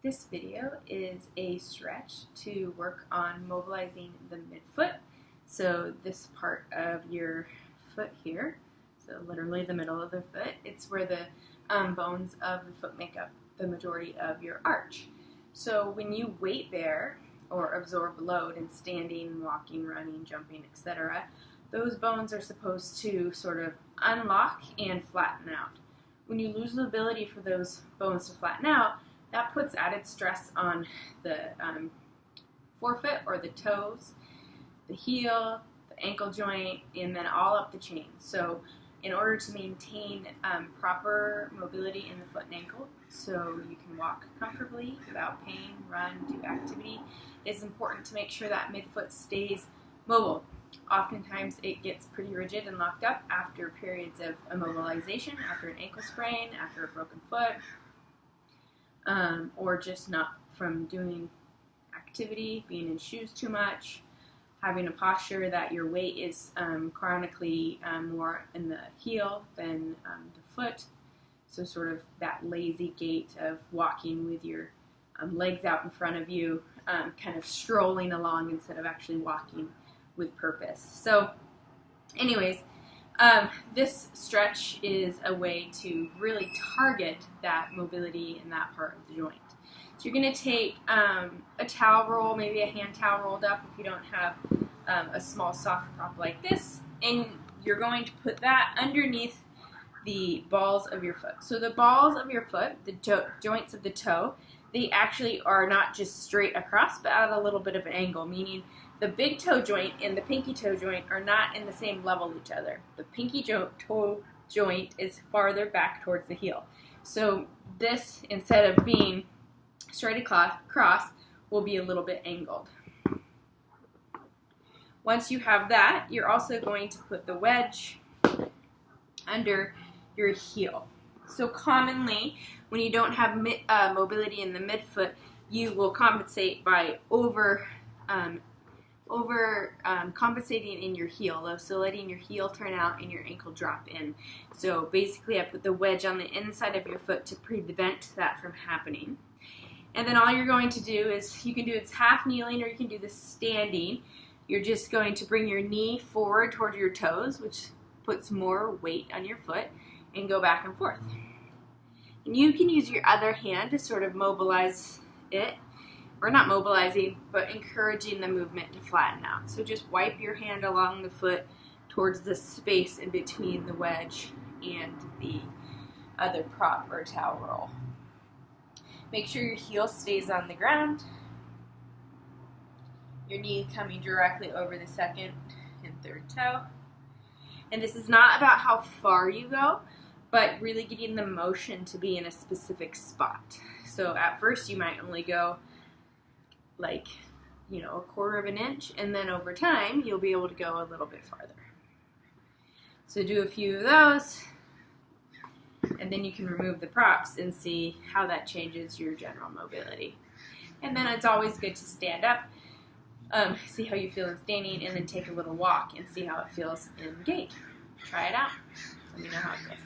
This video is a stretch to work on mobilizing the midfoot. So this part of your foot here, so literally the middle of the foot, it's where the bones of the foot make up the majority of your arch. So when you wait there or absorb load in standing, walking, running, jumping, etc., those bones are supposed to sort of unlock and flatten out. When you lose the ability for those bones to flatten out, that puts added stress on the forefoot or the toes, the heel, the ankle joint, and then all up the chain. So in order to maintain proper mobility in the foot and ankle, so you can walk comfortably without pain, run, do activity, it's important to make sure that midfoot stays mobile. Oftentimes it gets pretty rigid and locked up after periods of immobilization, after an ankle sprain, after a broken foot, or just not from doing activity, being in shoes too much, having a posture that your weight is chronically more in the heel than the foot. So sort of that lazy gait of walking with your legs out in front of you, kind of strolling along instead of actually walking with purpose. So anyways, this stretch is a way to really target that mobility in that part of the joint. So you're going to take a towel roll, maybe a hand towel rolled up if you don't have a small soft prop like this, and you're going to put that underneath the balls of your foot. So the balls of your foot, the joints of the toe, they actually are not just straight across, but at a little bit of an angle, meaning the big toe joint and the pinky toe joint are not in the same level with each other. The pinky toe joint is farther back towards the heel. So this, instead of being straight across, will be a little bit angled. Once you have that, you're also going to put the wedge under your heel. So commonly, when you don't have mobility in the midfoot, you will compensate by compensating in your heel, so letting your heel turn out and your ankle drop in. So basically I put the wedge on the inside of your foot to prevent that from happening. And then all you're going to do is, you can do this half kneeling or you can do this standing. You're just going to bring your knee forward toward your toes, which puts more weight on your foot, and go back and forth. And you can use your other hand to sort of mobilize it, or not mobilizing, but encouraging the movement to flatten out. So just wipe your hand along the foot towards the space in between the wedge and the other prop or towel roll. Make sure your heel stays on the ground, your knee coming directly over the second and third toe. And this is not about how far you go, but really getting the motion to be in a specific spot. So at first you might only go like, a quarter of an inch, and then over time you'll be able to go a little bit farther. So do a few of those, and then you can remove the props and see how that changes your general mobility. And then it's always good to stand up, see how you feel in standing, and then take a little walk and see how it feels in gait. Try it out. Let me know how it goes.